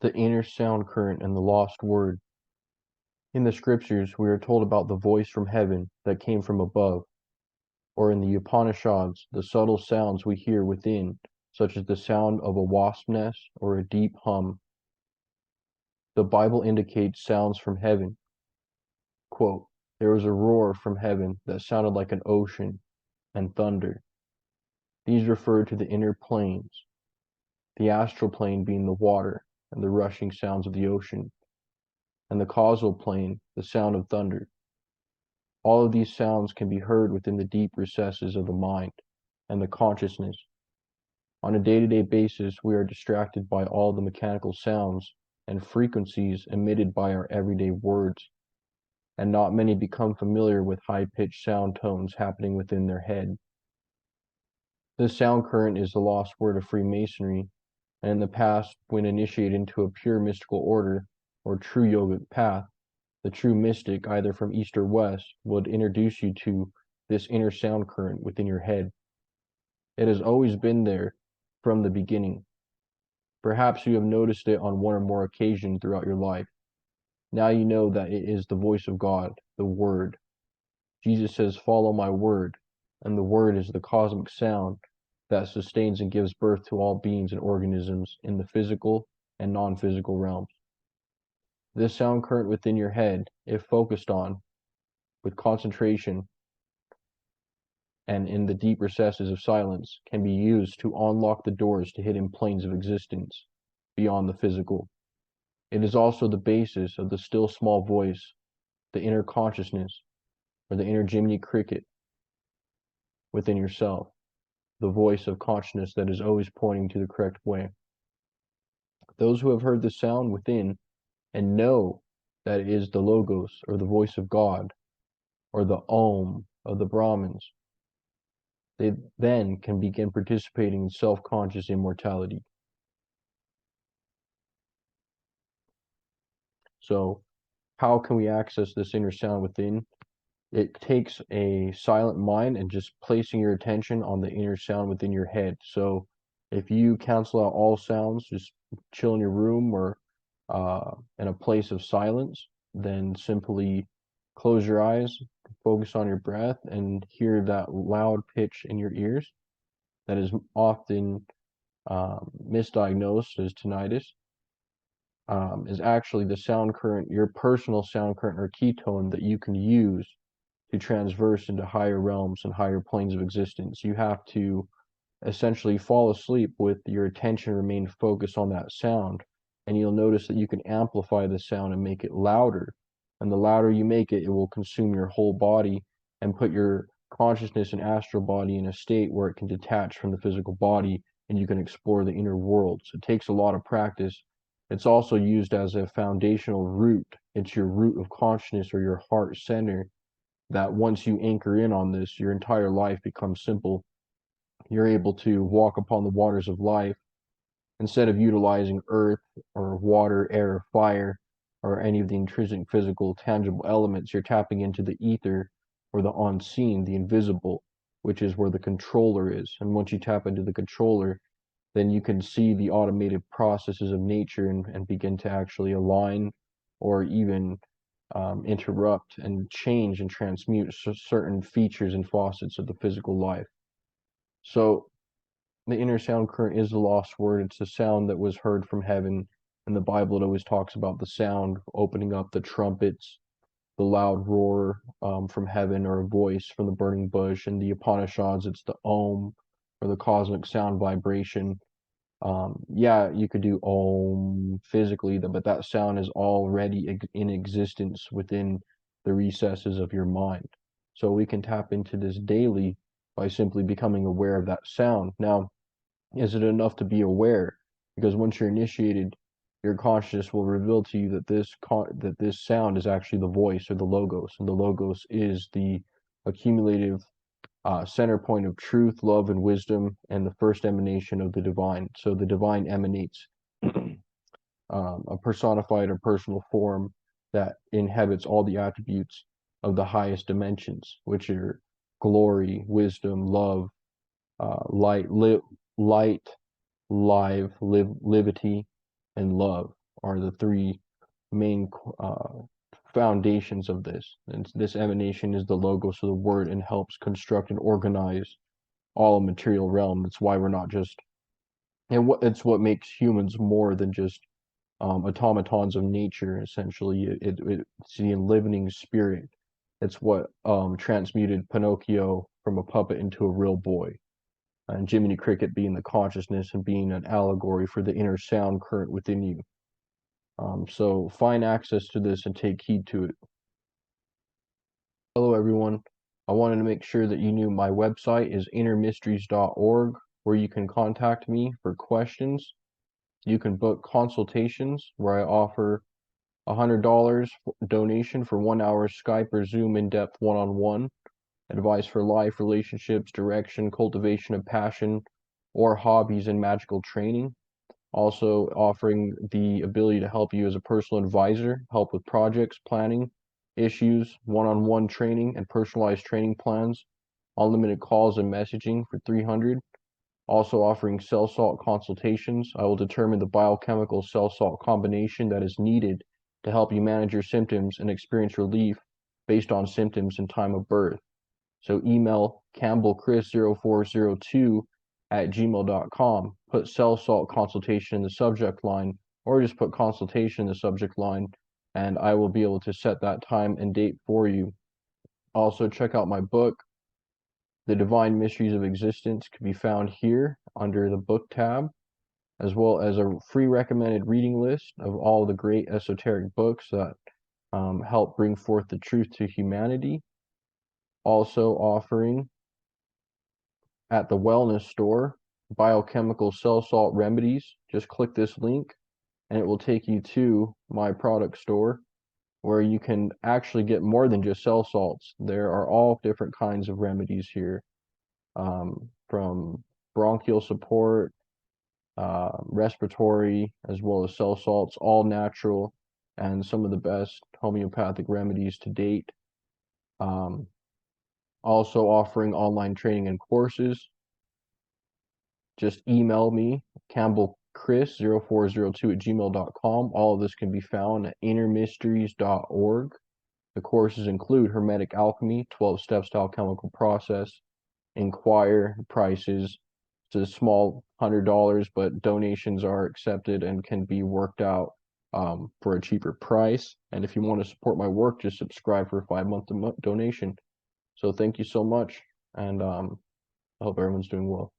The inner sound current and the lost word. In the scriptures, we are told about the voice from heaven that came from above, or in the Upanishads, the subtle sounds we hear within, such as the sound of a wasp nest or a deep hum. The Bible indicates sounds from heaven. Quote, there was a roar from heaven that sounded like an ocean and thunder. These refer to the inner planes, the astral plane being the water and the rushing sounds of the ocean, and the causal plane, the sound of thunder. All of these sounds can be heard within the deep recesses of the mind and the consciousness. On a day-to-day basis, we are distracted by all the mechanical sounds and frequencies emitted by our everyday words, and not many become familiar with high-pitched sound tones happening within their head. This sound current is the lost word of Freemasonry, and in the past, when initiated into a pure mystical order or true yogic path, the true mystic, either from east or west, would introduce you to this inner sound current within your head. It has always been there from the beginning. Perhaps you have noticed it on one or more occasions throughout your life. Now you know that it is the voice of God, the Word. Jesus says, follow my word, and the word is the cosmic sound that sustains and gives birth to all beings and organisms in the physical and non-physical realms. This sound current within your head, if focused on with concentration and in the deep recesses of silence, can be used to unlock the doors to hidden planes of existence beyond the physical. It is also the basis of the still small voice, the inner consciousness, or the inner Jiminy cricket within yourself, the voice of consciousness that is always pointing to the correct way. Those who have heard the sound within and know that it is the Logos, or the voice of God, or the Om of the Brahmins, they then can begin participating in self-conscious immortality. So, how can we access this inner sound within? It takes a silent mind and just placing your attention on the inner sound within your head. So if you cancel out all sounds, just chill in your room or in a place of silence, then simply close your eyes, focus on your breath, and hear that loud pitch in your ears that is often misdiagnosed as tinnitus. Is actually the sound current, your personal sound current or ketone that you can use to transverse into higher realms and higher planes of existence. You have to essentially fall asleep with your attention remain focused on that sound, and you'll notice that you can amplify the sound and make it louder. And the louder you make it, it will consume your whole body and put your consciousness and astral body in a state where it can detach from the physical body and you can explore the inner world. So it takes a lot of practice. It's also used as a foundational root. It's your root of consciousness or your heart center that once you anchor in on this, your entire life becomes simple. You're able to walk upon the waters of life instead of utilizing earth or water, air, or fire, or any of the intrinsic physical tangible elements. You're tapping into the ether or the unseen, the invisible, which is where the controller is. And once you tap into the controller, then you can see the automated processes of nature and begin to actually align or even interrupt and change and transmute certain features and facets of the physical life. So the inner sound current is the lost word. It's the sound that was heard from heaven. In the Bible, it always talks about the sound opening up the trumpets, the loud roar from heaven, or a voice from the burning bush. In the Upanishads, it's the Om, or the cosmic sound vibration. Yeah, you could do Om physically, but that sound is already in existence within the recesses of your mind. So we can tap into this daily by simply becoming aware of that sound. Now, is it enough to be aware? Because once you're initiated, your consciousness will reveal to you that this sound is actually the voice or the logos, and the logos is the accumulative center point of truth, love, and wisdom, and the first emanation of the divine. So the divine emanates a personified or personal form that inhabits all the attributes of the highest dimensions, which are glory, wisdom, love, light, light, livity, and love. are the three main foundations of this. And this emanation is the logos of the word and helps construct and organize all material realm. That's why we're not just, and it's what makes humans more than just automatons of nature. Essentially, it's the enlivening spirit. It's what transmuted Pinocchio from a puppet into a real boy, and Jiminy Cricket being the consciousness and being an allegory for the inner sound current within you. So find access to this and take heed to it. Hello, everyone. I wanted to make sure that you knew my website is innermysteries.org, where you can contact me for questions. You can book consultations, where I offer $100 donation for 1 hour Skype or Zoom in-depth one-on-one advice for life, relationships, direction, cultivation of passion, or hobbies and magical training. Also offering the ability to help you as a personal advisor, help with projects, planning, issues, one-on-one training, and personalized training plans. Unlimited calls and messaging for $300. Also offering cell salt consultations. I will determine the biochemical cell salt combination that is needed to help you manage your symptoms and experience relief based on symptoms and time of birth. So email campbellchris0402@gmail.com. Put cell salt consultation in the subject line, or just put consultation in the subject line, and I will be able to set that time and date for you. Also, check out my book, The Divine Mysteries of Existence, can be found here under the book tab, as well as a free recommended reading list of all the great esoteric books that help bring forth the truth to humanity. Also offering at the wellness store biochemical cell salt remedies. Just click this link and it will take you to my product store, where you can actually get more than just cell salts. There are all different kinds of remedies here, from bronchial support, respiratory, as well as cell salts, all natural, and some of the best homeopathic remedies to date. Also offering online training and courses. Just email me, campbellchris0402@gmail.com. All of this can be found at innermysteries.org. The courses include Hermetic Alchemy, 12 Steps to Alchemical Process. Inquire prices. It's a small $100, but donations are accepted and can be worked out for a cheaper price. And if you want to support my work, just subscribe for a 5-month donation. So thank you so much, and I hope everyone's doing well.